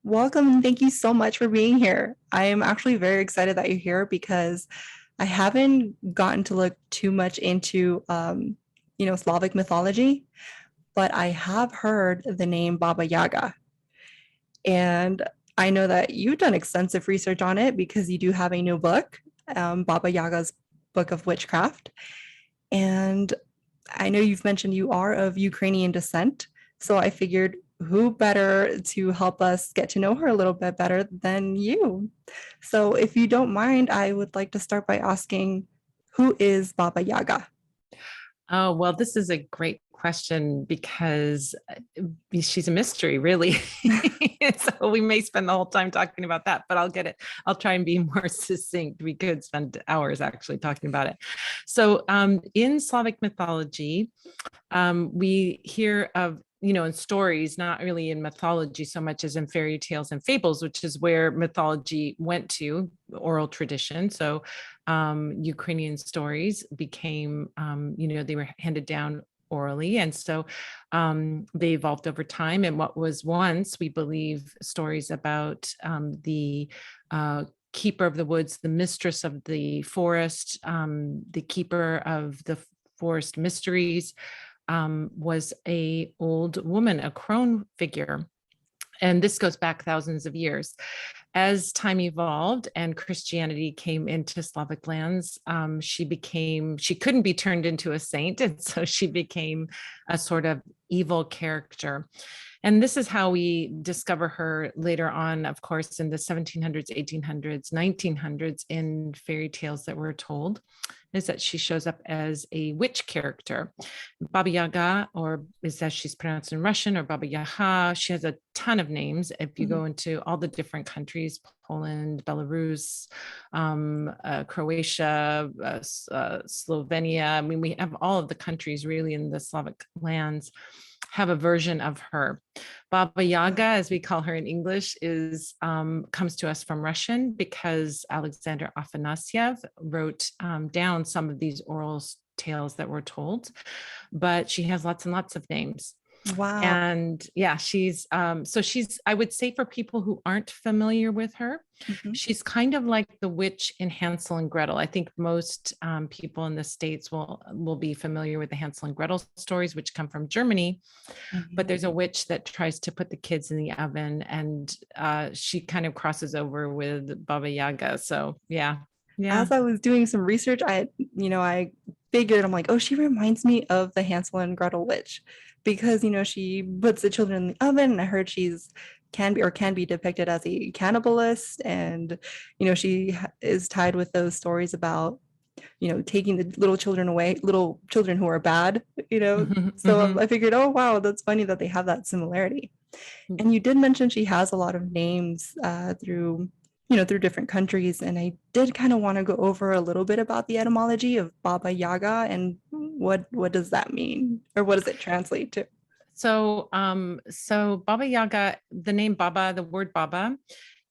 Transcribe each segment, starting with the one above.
Welcome and thank you so much for being here. I am actually very excited that you're here because I haven't gotten to look too much into, Slavic mythology, but I have heard the name Baba Yaga. And I know that you've done extensive research on it because you do have a new book, Baba Yaga's Book of Witchcraft. And I know you've mentioned you are of Ukrainian descent. So I figured who better to help us get to know her a little bit better than you? So if you don't mind, I would like to start by asking, who is Baba Yaga? Oh, well, this is a great question because she's a mystery, really. So we may spend the whole time talking about that, but I'll get it. I'll try and be more succinct. We could spend hours actually talking about it. So, in Slavic mythology, we hear of, in stories, not really in mythology so much as in fairy tales and fables, which is where mythology went to, oral tradition. So Ukrainian stories became, they were handed down orally. And so they evolved over time. And what was once, we believe, stories about the keeper of the woods, the mistress of the forest, the keeper of the forest mysteries, was a old woman, a crone figure. And this goes back thousands of years. As time evolved and Christianity came into Slavic lands, she couldn't be turned into a saint. And so she became a sort of evil character. And this is how we discover her later on, of course, in the 1700s, 1800s, 1900s, in fairy tales that were told, is that she shows up as a witch character. Baba Yaga, or is that she's pronounced in Russian, or Baba Yaga. She has a ton of names. If you go into all the different countries, Poland, Belarus, Croatia, Slovenia. I mean, we have all of the countries really in the Slavic lands have a version of her. Baba Yaga, as we call her in English, is comes to us from Russian because Alexander Afanasyev wrote down some of these oral tales that were told, but she has lots and lots of names. Wow. And yeah, she's I would say, for people who aren't familiar with her, Mhm. she's kind of like the witch in Hansel and Gretel. I think most people in the States will be familiar with the Hansel and Gretel stories, which come from Germany. But Mhm. there's a witch that tries to put the kids in the oven, and she kind of crosses over with Baba Yaga. So yeah, yeah. As I was doing some research, I figured, I'm like, oh, she reminds me of the Hansel and Gretel witch because, she puts the children in the oven. And I heard can be depicted as a cannibalist. And, is tied with those stories about, taking the little children away, little children who are bad, So I figured, oh, wow, that's funny that they have that similarity. And you did mention she has a lot of names through different countries. And I did kind of want to go over a little bit about the etymology of Baba Yaga and what does that mean or what does it translate to? So Baba Yaga, the name Baba, the word Baba,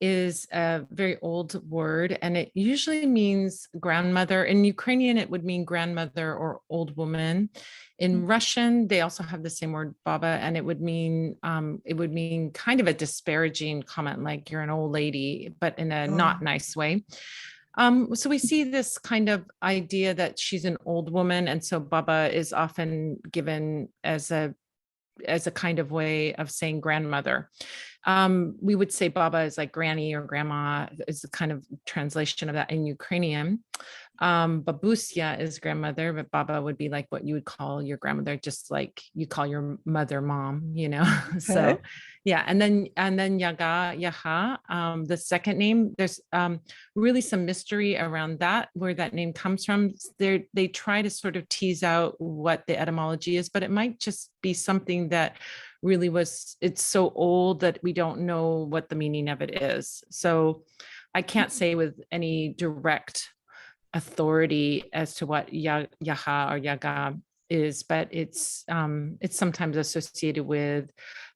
is a very old word, and it usually means grandmother. In Ukrainian, it would mean grandmother or old woman. In Russian, they also have the same word Baba, and it would mean kind of a disparaging comment, like you're an old lady, but in a not Oh, nice way. So we see this kind of idea that she's an old woman, and so Baba is often given as a kind of way of saying grandmother. We would say Baba is like granny or grandma, is a kind of translation of that in Ukrainian. Babusia is grandmother, but Baba would be like what you would call your grandmother, just like you call your mother mom. So okay. yeah, and then Yaha, the second name, there's really some mystery around that, where that name comes from. They try to sort of tease out what the etymology is, but it might just be something that really it's so old that we don't know what the meaning of it is. So I can't say with any direct authority as to what Yaha or Yaga is, but it's sometimes associated with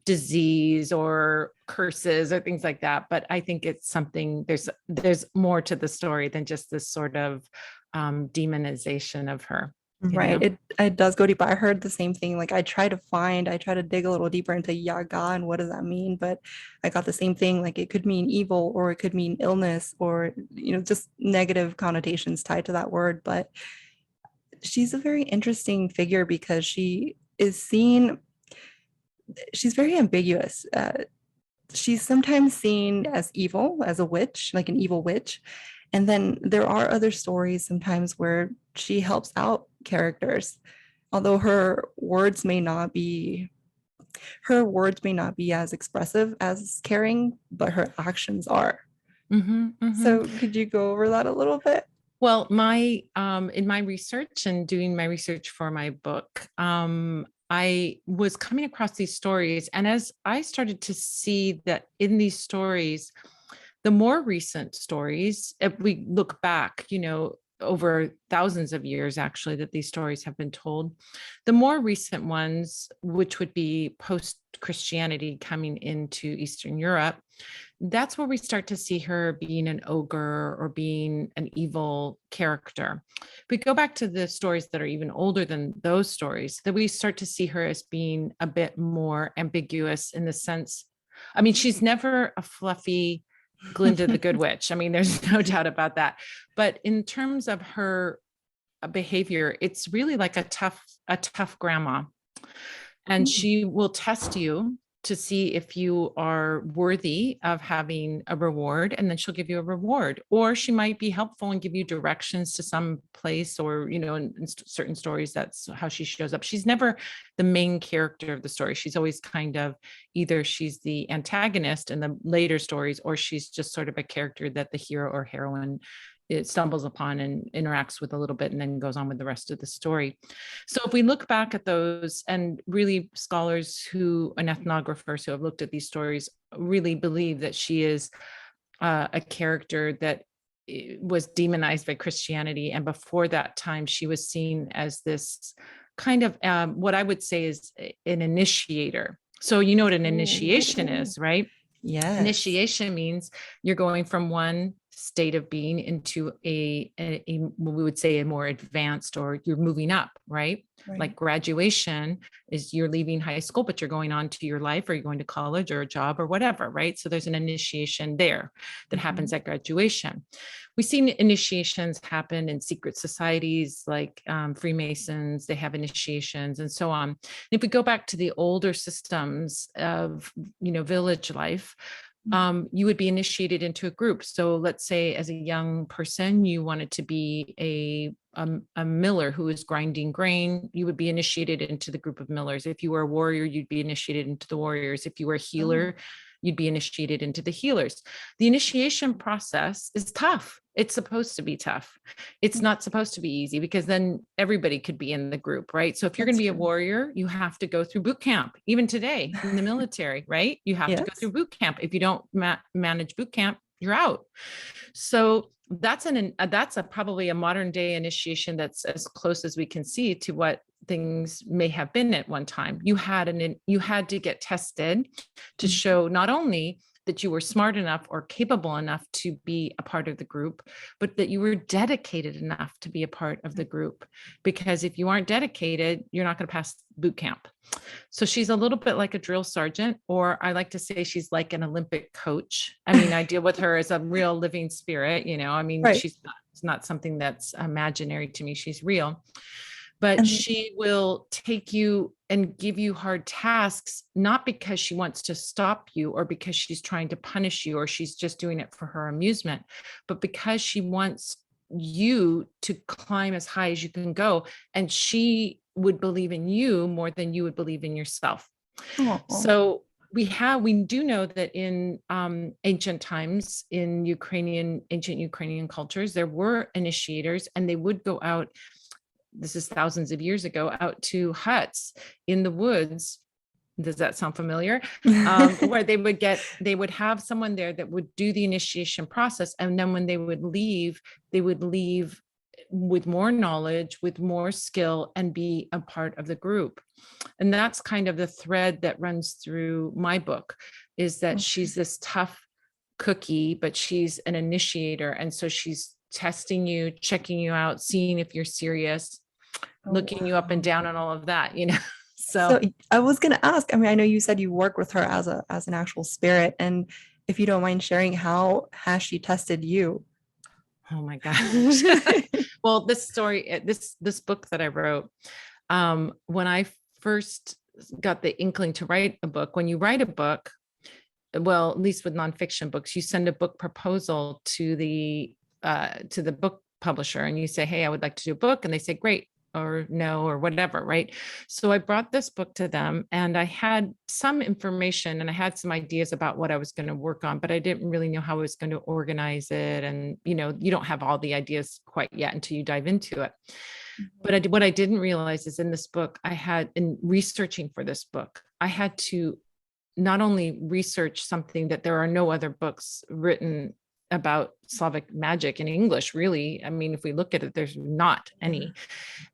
disease or curses or things like that. But I think it's something, there's more to the story than just this sort of demonization of her. you Right. know? It does go deep. I heard the same thing. Like I try to dig a little deeper into Yaga and what does that mean? But I got the same thing. Like it could mean evil or it could mean illness or, just negative connotations tied to that word. But she's a very interesting figure because she's very ambiguous. She's sometimes seen as evil, as a witch, like an evil witch. And then there are other stories sometimes where she helps out characters, although her words may not be as expressive as caring, but her actions are. Mhm, mhm. So could you go over that a little bit? Well, my in my research and doing my research for my book, I was coming across these stories, and as I started to see that in these stories, the more recent stories, if we look back, over thousands of years actually that these stories have been told, the more recent ones, which would be post Christianity coming into Eastern Europe, that's where we start to see her being an ogre or being an evil character. We go back to the stories that are even older than those stories, that we start to see her as being a bit more ambiguous in the sense, I mean, she's never a fluffy Glinda the Good Witch. I mean, there's no doubt about that. But in terms of her behavior, it's really like a tough grandma, and she will test you to see if you are worthy of having a reward, and then she'll give you a reward. Or she might be helpful and give you directions to some place, or in certain stories that's how she shows up. She's never the main character of the story. She's always kind of, either she's the antagonist in the later stories, or she's just sort of a character that the hero or heroine it stumbles upon and interacts with a little bit and then goes on with the rest of the story. So if we look back at those, and really scholars and ethnographers who have looked at these stories really believe that she is a character that was demonized by Christianity. And before that time, she was seen as this kind of what I would say is an initiator. So you know what an initiation Ooh, is, right? yes. Initiation means you're going from one state of being into what we would say a more advanced, or you're moving up, right? Right. Like graduation is you're leaving high school, but you're going on to your life, or you're going to college or a job or whatever, right? So there's an initiation there that happens Mhm. at graduation. We've seen initiations happen in secret societies like Freemasons, they have initiations and so on. And if we go back to the older systems of, village life, you would be initiated into a group. So let's say as a young person, you wanted to be a miller who is grinding grain, you would be initiated into the group of millers. If you were a warrior, you'd be initiated into the warriors. If you were a Oh, healer, you'd be initiated into the healers. The initiation process is tough. It's supposed to be tough. It's not supposed to be easy, because then everybody could be in the group, right? So if you're going that's to be a true. warrior, you have to go through boot camp. Even today in the military, right? You have to go Yes. through boot camp. If you don't manage boot camp, you're out. So that's probably a modern day initiation that's as close as we can see to what things may have been at one time. You had to get tested to Mhm. show not only that you were smart enough or capable enough to be a part of the group, but that you were dedicated enough to be a part of the group. Because if you aren't dedicated, you're not going to pass boot camp. So she's a little bit like a drill sergeant, or I like to say she's like an Olympic coach. I mean, I deal with her as a real living spirit, I mean, Right. it's not something that's imaginary to me. She's real, but And she will take you and give you hard tasks, not because she wants to stop you or because she's trying to punish you or she's just doing it for her amusement, but because she wants you to climb as high as you can go. And she would believe in you more than you would believe in yourself. oh, So we do know that in ancient times, in ancient Ukrainian cultures, there were initiators, and they would go out, this is thousands of years ago, out to huts in the woods. Does that sound familiar? Where they would have someone there that would do the initiation process. And then when they would leave with more knowledge, with more skill, and be a part of the group. And that's kind of the thread that runs through my book, is that okay. she's this tough cookie, but she's an initiator. And so she's testing you, checking you out, seeing if you're serious. Oh, looking you up and wow. down and all of that, you know. So So, I was gonna ask, I mean, I know you said you work with her as a as an actual spirit, and if you don't mind sharing, how has she tested you? oh my gosh. Well, this story, this book that I wrote, when I first got the inkling to write a book, when you write a book, well, at least with nonfiction books, you send a book proposal to the book publisher and you say, hey, I would like to do a book. And they say, great, or no, or whatever. Right. So I brought this book to them and I had some information and I had some ideas about what I was going to work on, but I didn't really know how I was going to organize it. And, you know, you don't have all the ideas quite yet until you dive into it. But what I didn't realize is in this book, I had, in researching for this book, I had to not only research something that there are no other books written about Slavic magic in English, really. I mean, if we look at it, there's not any.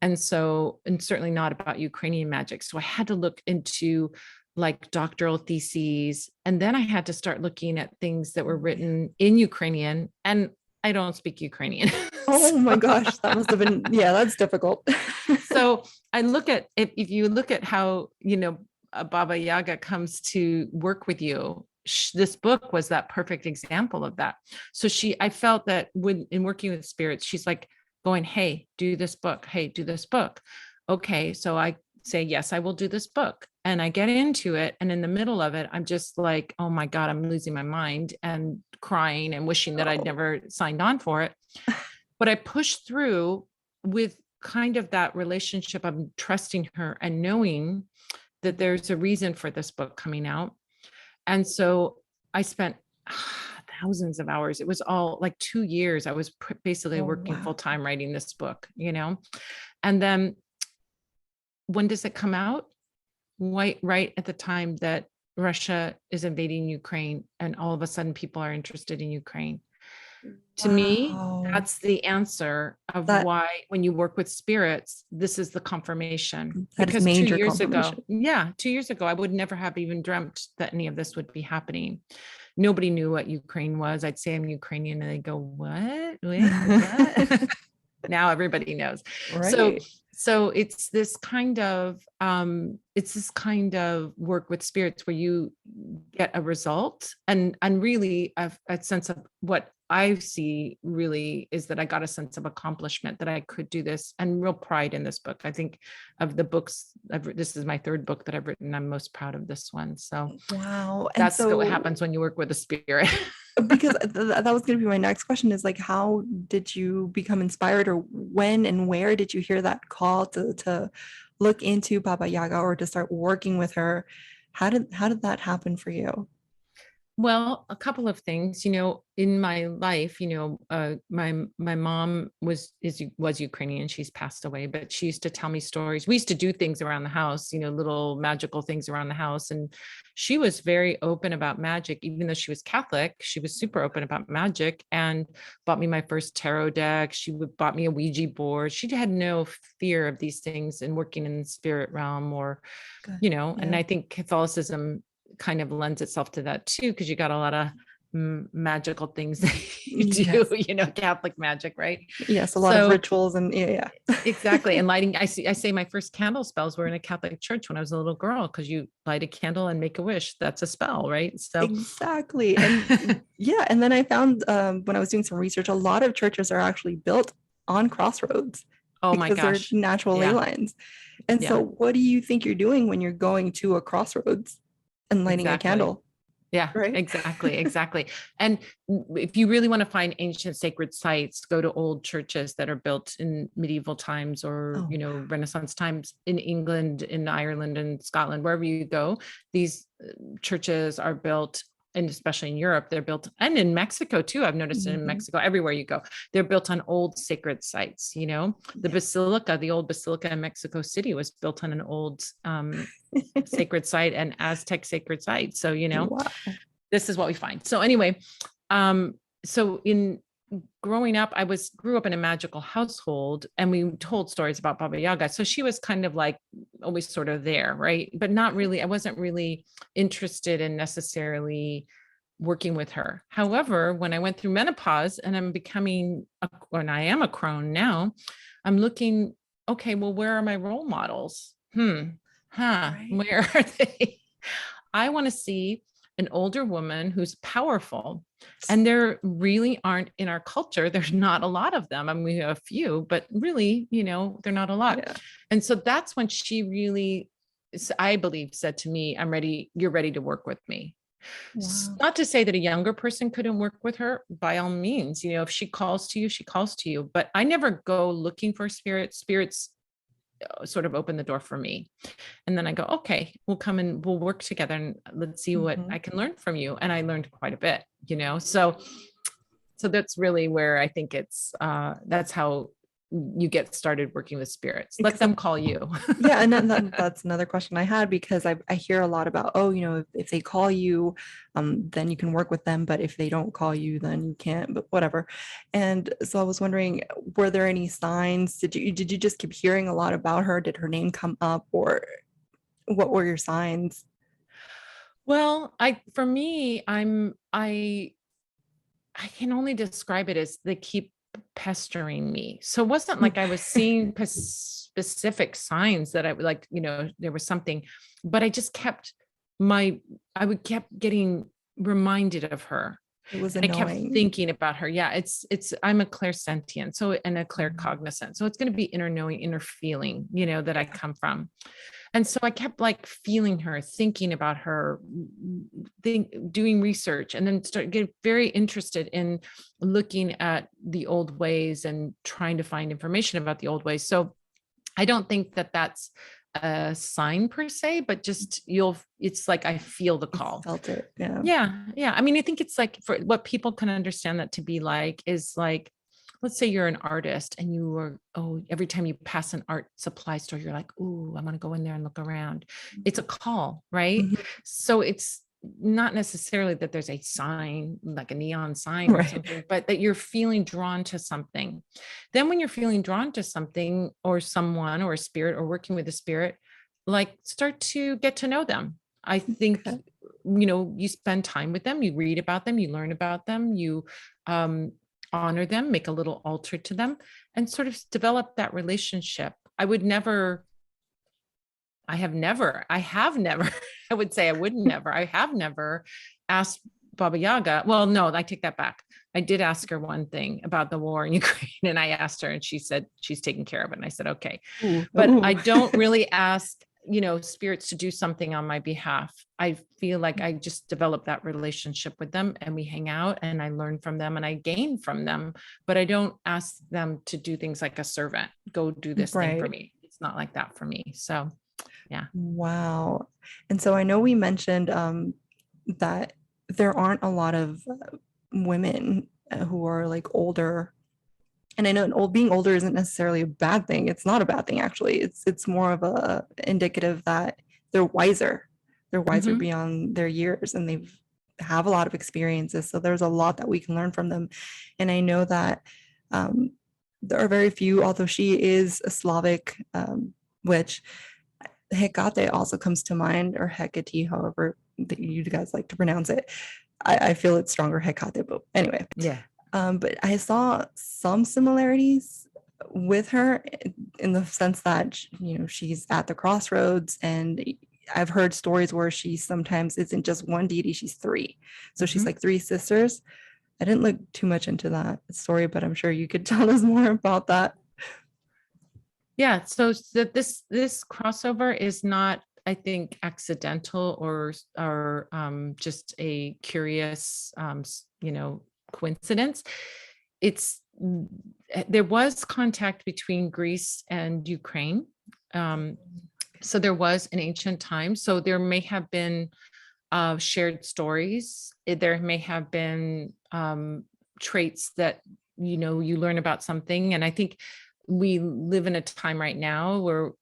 And so, and certainly not about Ukrainian magic. So I had to look into like doctoral theses. And then I had to start looking at things that were written in Ukrainian. And I don't speak Ukrainian. Oh my So, gosh, that must have been, yeah, that's difficult. so I look at, if you look at how, you know, a Baba Yaga comes to work with you, this book was that perfect example of that. So I felt that when in working with spirits, she's like going, hey, do this book. Hey, do this book. Okay. So I say, yes, I will do this book. And I get into it. And in the middle of it, I'm just like, oh my God, I'm losing my mind and crying and wishing that I'd Oh, never signed on for it. But I pushed through with kind of that relationship of trusting her and knowing that there's a reason for this book coming out. And so I spent thousands of hours. It was all like 2 years. I was basically oh working wow. full time writing this book, you know? And then when does it come out? Right at the time that Russia is invading Ukraine, and all of a sudden people are interested in Ukraine. To me, Wow. that's the answer of That why when you work with spirits, this is the confirmation. that is Because two major years ago, confirmation. yeah, 2 years ago, I would never have even dreamt that any of this would be happening. Nobody knew what Ukraine was. I'd say I'm Ukrainian and they go, what? Wait, what? Now everybody knows. So Right. so it's this kind of work with spirits where you get a result and really a sense of what I see really is that I got a sense of accomplishment that I could do this and real pride in this book. I think of the books this is my third book that I've written. I'm most proud of this one. So Wow. And that's what so happens when you work with a spirit. because that was going to be my next question is like how did you become inspired or when and where did you hear that call to look into Baba Yaga or to start working with her? How did that happen for you? Well, a couple of things, you know, in my life, you know, my mom was Ukrainian. She's passed away, but she used to tell me stories. We used to do things around the house, you know, little magical things around the house, and she was very open about magic. Even though she was Catholic, she was super open about magic and bought me my first tarot deck. She would bought me a Ouija board. She had no fear of these things and working in the spirit realm or, Good. you know, and Yeah. I think Catholicism kind of lends itself to that too, because you got a lot of magical things that you do, Yes. you know, Catholic magic, right? Yes. A lot of So rituals and yeah. exactly. And lighting, I say my first candle spells were in a Catholic church when I was a little girl, because you light a candle and make a wish. That's a spell, right? So Exactly. And yeah. And then I found when I was doing some research, a lot of churches are actually built on crossroads oh my because they're gosh. natural ley Yeah. lines. And Yeah. so, what do you think you're doing when you're going to a crossroads and lighting a Exactly. candle? Yeah, Right. exactly, exactly. And if you really want to find ancient sacred sites, go to old churches that are built in medieval times or, Oh, you know, Renaissance times in England, in Ireland and Scotland, wherever you go. These churches are built, and especially in Europe, they're built, and in Mexico too. I've noticed it in mhm. Mexico, everywhere you go, they're built on old sacred sites. You know, the old basilica in Mexico City was built on an old sacred site and Aztec sacred site. So, you know, Wow. this is what we find. So anyway, so in growing up, grew up in a magical household and we told stories about Baba Yaga. So she was kind of like always sort of there, right? But not really, I wasn't really interested in necessarily working with her. However, when I went through menopause and I'm becoming, when I am a crone now, I'm looking okay, well, where are my role models? Right. Where are they? I want to see an older woman who's powerful. And there really aren't in our culture, there's not a lot of them. I mean, we have a few, but really, they're not a lot. Yeah. And so that's when she really, I believe, said to me, I'm ready, you're ready to work with me. Wow. Not to say that a younger person couldn't work with her, by all means, if she calls to you, she calls to you. But I never go looking for spirits. Spirits sort of open the door for me. And then I go, okay, we'll come and we'll work together and let's see what Mhm. I can learn from you. And I learned quite a bit, so that's really where I think that's how you get started working with spirits. Let Because them call you. yeah, and then that's another question I had because I hear a lot about, oh, if they call you, then you can work with them, but if they don't call you, then you can't, but whatever. And so I was wondering, were there any signs? Did you just keep hearing a lot about her? Did her name come up, or what were your signs? Well, for me, I can only describe it as they keep pestering me. So it wasn't like I was seeing specific signs that I would like, there was something, but I just I would kept getting reminded of her. It was And I kept annoying. thinking about her. Yeah, I'm a clairsentient, and a Mhm. claircognizant. So it's going to be inner knowing, inner feeling, that I come from. And so I kept like feeling her, thinking about her, doing research, and then start get very interested in looking at the old ways and trying to find information about the old ways. So I don't think that that's a sign per se, but just it's like I feel the You call. felt it. Yeah. Yeah. Yeah. I mean, I think it's like, for what people can understand that to be like is like, let's say you're an artist and every time you pass an art supply store, you're like, ooh, I want to go in there and look around. It's a call, right? Mhm. So it's not necessarily that there's a sign, like a neon sign or Right. something, but that you're feeling drawn to something. Then when you're feeling drawn to something or someone or a spirit or working with a spirit, like, start to get to know them. I think, Okay. you spend time with them, you read about them, you learn about them, you um, honor them, make a little altar to them, and sort of develop that relationship. I have never, I would say I would never, I have never asked Baba Yaga. Well, no, I take that back. I did ask her one thing about the war in Ukraine, and I asked her, and she said she's taking care of it. And I said, okay. Ooh. But I Ooh. don't really ask, spirits to do something on my behalf. I feel like I just develop that relationship with them, and we hang out, and I learn from them, and I gain from them. But I don't ask them to do things like a servant, go do this thing for Right. me. It's not like that for me. So, yeah. Wow. And so I know we mentioned that there aren't a lot of women who are like older. And I know being older isn't necessarily a bad thing. It's not a bad thing, actually. It's more of a indicative that they're wiser. They're wiser Mhm. beyond their years, and they have a lot of experiences. So there's a lot that we can learn from them. And I know that um, there are very few, although she is a Slavic, which Hecate also comes to mind, or Hecate, however that you guys like to pronounce it. I feel it's stronger Hecate, but anyway. Yeah. But I saw some similarities with her in the sense that, she's at the crossroads, and I've heard stories where she sometimes isn't just one deity, she's three. So she's Mhm. like three sisters. I didn't look too much into that story, but I'm sure you could tell us more about that. Yeah. So that this crossover is not, I think, accidental or just a curious, coincidence. It's There was contact between Greece and Ukraine. Um, so there was in ancient times. So there may have been shared stories. There may have been traits that you learn about something, and I think we live in a time right now where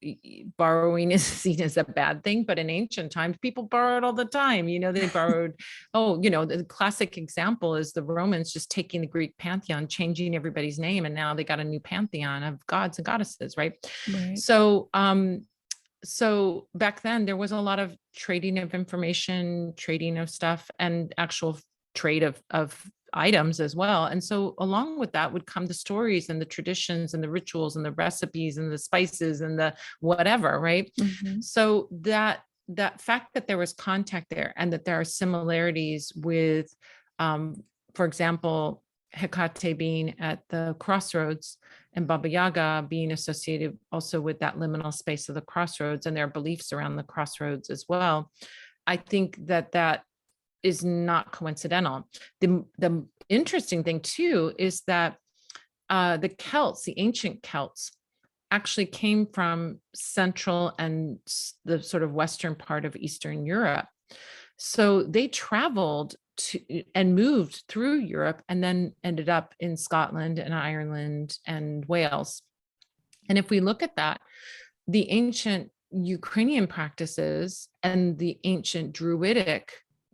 borrowing is seen as a bad thing, but in ancient times people borrowed all the time. They borrowed. Oh, the classic example is the Romans just taking the Greek pantheon, changing everybody's name, and now they got a new pantheon of gods and goddesses, right? Right. So back then there was a lot of trading of information, trading of stuff, and actual trade of items as well. And so along with that would come the stories and the traditions and the rituals and the recipes and the spices and the whatever, right? Mhm. So that fact that there was contact there and that there are similarities with, for example, Hecate being at the crossroads and Baba Yaga being associated also with that liminal space of the crossroads and their beliefs around the crossroads as well. I think that is not coincidental. The interesting thing too is that the Celts, the ancient Celts, actually came from central and the sort of western part of Eastern Europe. So they traveled to and moved through Europe and then ended up in Scotland and Ireland and Wales. And if we look at that, the ancient Ukrainian practices and the ancient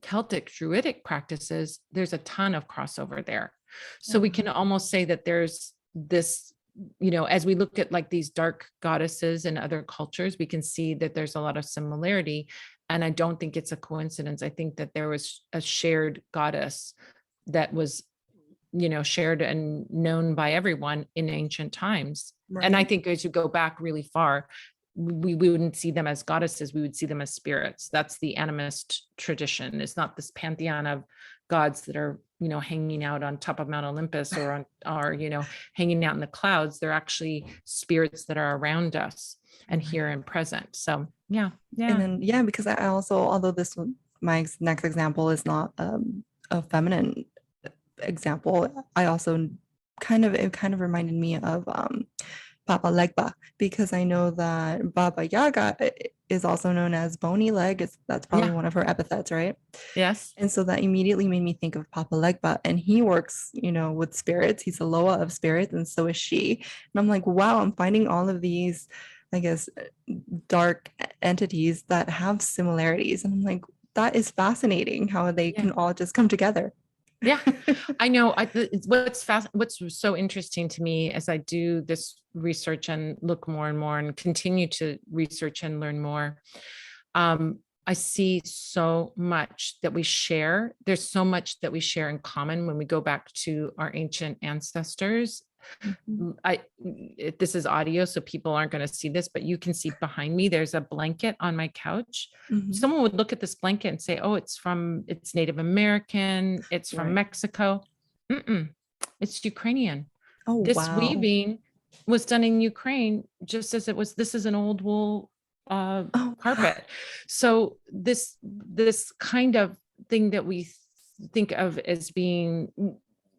Celtic Druidic practices, there's a ton of crossover there. So we can almost say that there's this, as we look at like these dark goddesses in other cultures, we can see that there's a lot of similarity. And I don't think it's a coincidence. I think that there was a shared goddess that was, shared and known by everyone in ancient times. Right. And I think as you go back really far, we wouldn't see them as goddesses, we would see them as spirits. That's the animist tradition. It's not this pantheon of gods that are, hanging out on top of Mount Olympus or hanging out in the clouds. They're actually spirits that are around us and here and present. So yeah. And then because I also, although my next example is not a feminine example, I also it kind of reminded me of Papa Legba, because I know that Baba Yaga is also known as bony leg. That's probably one of her epithets, right? Yes. And so that immediately made me think of Papa Legba, and he works, with spirits. He's a Loa of spirits, and so is she. And I'm like, wow, I'm finding all of these, I guess, dark entities that have similarities. And I'm like, that is fascinating how they can all just come together. Yeah, I know. What's so interesting to me as I do this research and look more and more and continue to research and learn more, I see so much that we share. There's so much that we share in common when we go back to our ancient ancestors. This is audio, so people aren't going to see this, but you can see behind me, there's a blanket on my couch. Someone would look at this blanket and say, oh, it's Native American, it's from Mexico. It's Ukrainian. Oh, this wow. weaving was done in Ukraine, just as this is an old wool carpet. So this kind of thing that we think of as being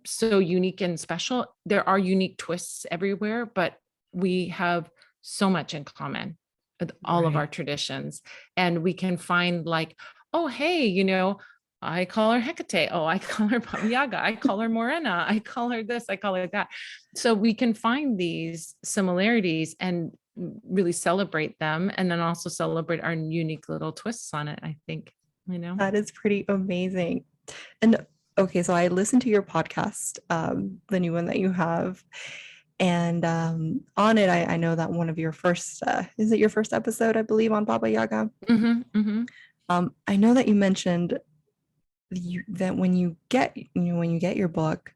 so unique and special, there are unique twists everywhere, but we have so much in common with all of our traditions. And we can find like, oh, hey, I call her Hecate. Oh, I call her Baba Yaga. I call her Morena. I call her this. I call her that. So we can find these similarities and really celebrate them, and then also celebrate our unique little twists on it, I think, That is pretty amazing. And okay, so I listened to your podcast, the new one that you have, and on it, I know that one of your first, is it your first episode, I believe, on Baba Yaga? I know that you mentioned that when you get your book,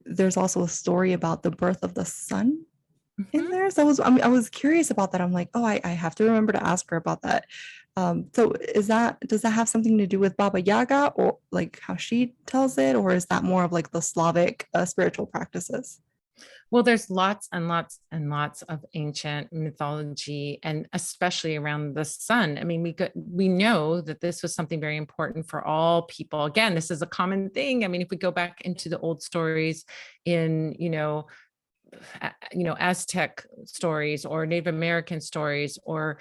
there's also a story about the birth of the sun in there. So I was curious about that. I'm like, oh, I have to remember to ask her about that. So does that have something to do with Baba Yaga, or like how she tells it, or is that more of like the Slavic spiritual practices? Well, there's lots and lots and lots of ancient mythology, and especially around the sun. I mean, we know that this was something very important for all people. Again, this is a common thing. I mean, if we go back into the old stories in, Aztec stories or Native American stories or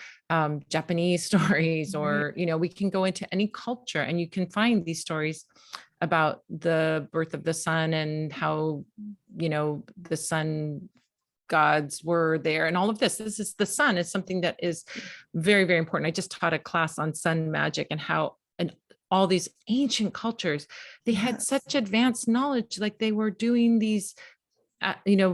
Japanese stories, or, we can go into any culture and you can find these stories about the birth of the sun and how, the sun gods were there and all of this. This is the sun is something that is very, very important. I just taught a class on sun magic and how all these ancient cultures, they had such advanced knowledge, like they were doing these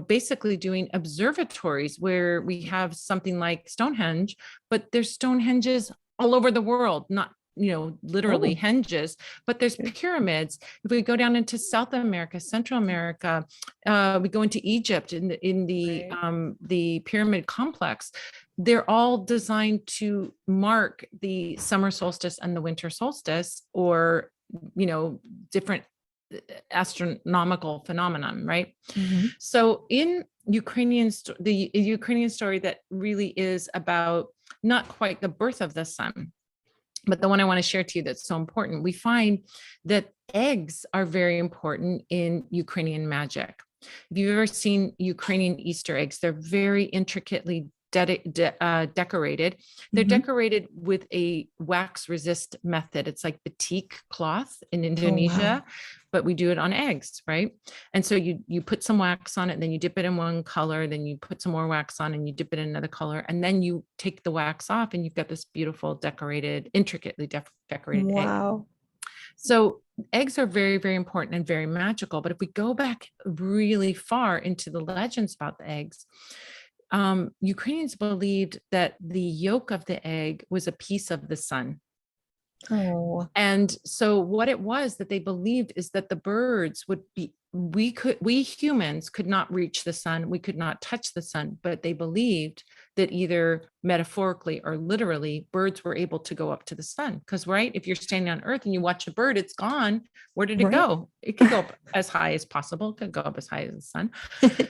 basically doing observatories where we have something like Stonehenge, but there's Stonehenges all over the world, not literally Oh, hinges, but there's pyramids. If we go down into South America, Central America, we go into Egypt in right. the pyramid complex. They're all designed to mark the summer solstice and the winter solstice, or different astronomical phenomenon, right? Mhm. So in the Ukrainian story that really is about not quite the birth of the sun, but the one I want to share to you that's so important, we find that eggs are very important in Ukrainian magic. If you've ever seen Ukrainian Easter eggs, they're very intricately decorated. They're Mhm. decorated with a wax resist method. It's like batik cloth in Oh, wow. Indonesia, but we do it on eggs, right? And so you put some wax on it, then you dip it in one color, then you put some more wax on and you dip it in another color, and then you take the wax off and you've got this beautiful decorated, intricately decorated egg. Wow. So eggs are very, very important and very magical. But if we go back really far into the legends about the eggs, Ukrainians believed that the yolk of the egg was a piece of the sun. Oh, And so what it was that they believed is that the birds would be, we humans could not reach the sun, we could not touch the sun, but they believed that either metaphorically or literally birds were able to go up to the sun. Because right, if you're standing on earth and you watch a bird, it's gone. Where did it right. go? It could go up as high as possible, it could go up as high as the sun.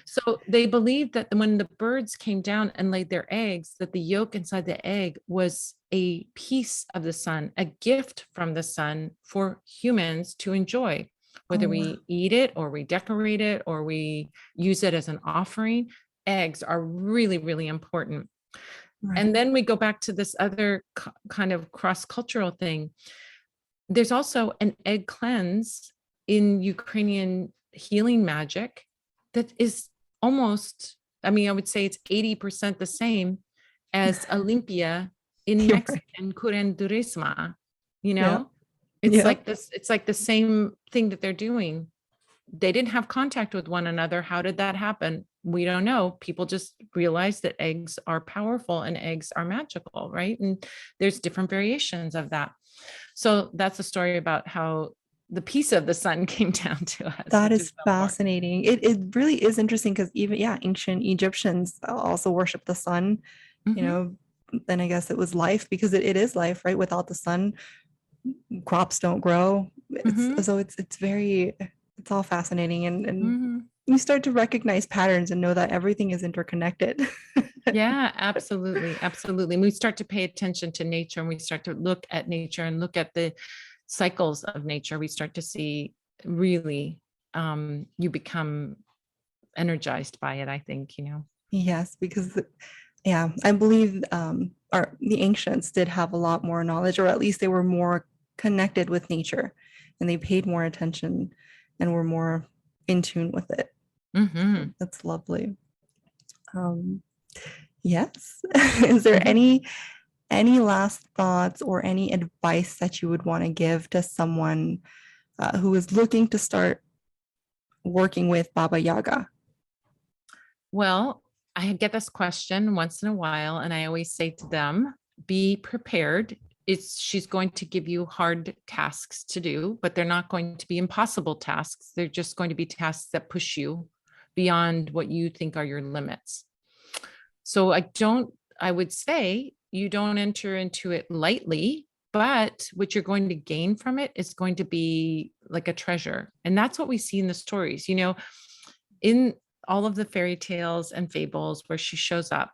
So they believed that when the birds came down and laid their eggs, that the yolk inside the egg was a piece of the sun, a gift from the sun for humans to enjoy, Oh, whether wow. we eat it or we decorate it or we use it as an offering. Eggs are really, really important. Right. And then we go back to this other kind of cross-cultural thing. There's also an egg cleanse in Ukrainian healing magic that is almost, I mean, I would say it's 80% the same as Olympia in You're right. Mexican curanderisma, you Yeah. know? It's Yeah. like this, it's like the same thing that they're doing. They didn't have contact with one another. How did that happen? We don't know. People just realized that eggs are powerful and eggs are magical, right? And there's different variations of that. So that's a story about how the piece of the sun came down to us, That which is is so far. fascinating. It really is interesting because even, yeah, ancient Egyptians also worship the sun, you Mhm, know, then I guess it was life because it is life, right? Without the sun, crops don't grow. It's mhm, so it's very it's all fascinating and mhm. you start to recognize patterns and know that everything is interconnected. Yeah, absolutely, absolutely. And we start to pay attention to nature and we start to look at nature and look at the cycles of nature. We start to see really, you become energized by it, I think. Yes, because yeah, I believe our the ancients did have a lot more knowledge, or at least they were more connected with nature and they paid more attention and were more in tune with it. So Mhm, that's lovely. Um, yes. Is there mhm. any last thoughts or any advice that you would want to give to someone who is looking to start working with Baba Yaga? Well, I get this question once in a while, and I always say to them, be prepared. She's going to give you hard tasks to do, but they're not going to be impossible tasks. They're just going to be tasks that push you beyond what you think are your limits. So I would say you don't enter into it lightly, but what you're going to gain from it is going to be like a treasure. And that's what we see in the stories. In all of the fairy tales and fables where she shows up,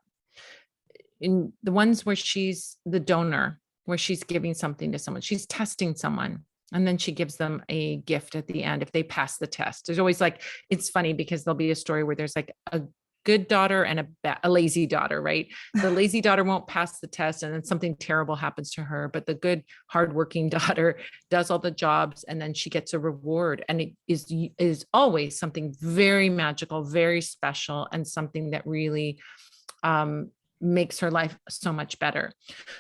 in the ones where she's the donor, where she's giving something to someone, she's testing someone. And then she gives them a gift at the end if they pass the test. There's always like, it's funny because there'll be a story where there's like a good daughter and a lazy daughter, right? The lazy daughter won't pass the test and then something terrible happens to her, but the good, hardworking daughter does all the jobs and then she gets a reward. And it is always something very magical, very special, and something that really um, makes her life so much better.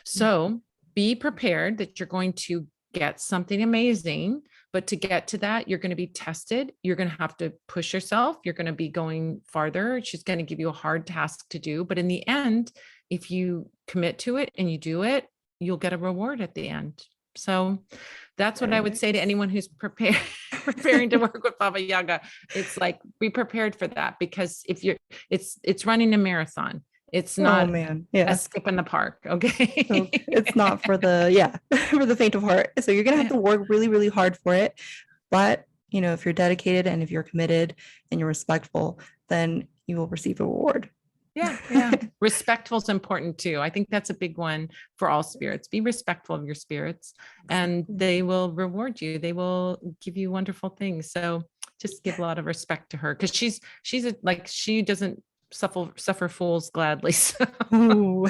So be prepared that you're going to get something amazing. But to get to that, you're going to be tested. You're going to have to push yourself. You're going to be going farther. She's going to give you a hard task to do. But in the end, if you commit to it and you do it, you'll get a reward at the end. So that's what Very I would say to nice. anyone who's preparing to work with Baba Yaga. It's like, be prepared for that, because if you're, it's running a marathon. It's Oh not man. a Yeah. skip in the park. So Okay. it's not for the, yeah, for the faint of heart. So you're gonna have Yeah. to work really, really hard for it. But if you're dedicated and if you're committed and you're respectful, then you will receive a reward. Yeah, yeah. Respectful is important too. I think that's a big one for all spirits. Be respectful of your spirits, and Exactly. they will reward you. They will give you wonderful things. So just give a lot of respect to her, because like, she doesn't suffer fools gladly. So Ooh.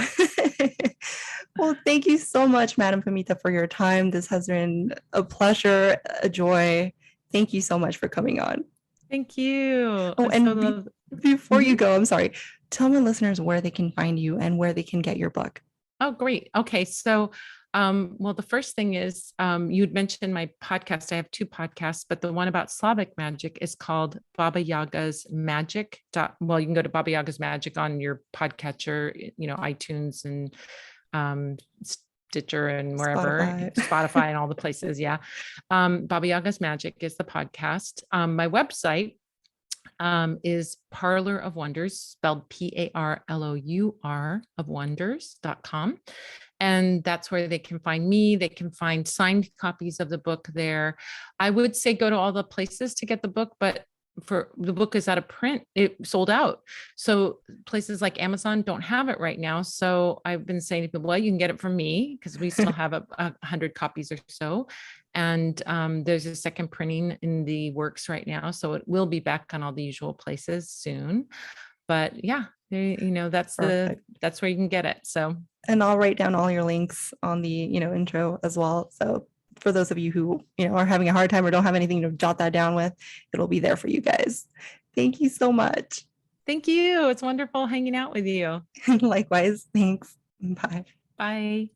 Well, thank you so much, Madam Pamita, for your time. This has been a pleasure, a joy. Thank you so much for coming on. thank you. Oh, I so and love. before you Mhm. go, I'm sorry, tell my listeners where they can find you and where they can get your book. Oh, great. Okay. So, well, the first thing is, you'd mentioned my podcast. I have two podcasts, but the one about Slavic magic is called Baba Yaga's Magic. Well, you can go to Baba Yaga's Magic on your podcatcher, iTunes and Stitcher and wherever, Spotify. Spotify and all the places. Yeah. Baba Yaga's Magic is the podcast. My website is Parlour of Wonders, spelled Parlour of Wonders.com. And that's where they can find me. They can find signed copies of the book there. I would say go to all the places to get the book, but for the book is out of print, it sold out. So places like Amazon don't have it right now. So I've been saying to people, well, you can get it from me, because we still have 100 copies or so. And there's a second printing in the works right now. So it will be back on all the usual places soon. But yeah, that's Perfect. that's where you can get it. So And I'll write down all your links on the, intro as well. So for those of you who, are having a hard time or don't have anything to jot that down with, it'll be there for you guys. Thank you so much. thank you. It's wonderful hanging out with you. Likewise. Thanks. Bye. Bye.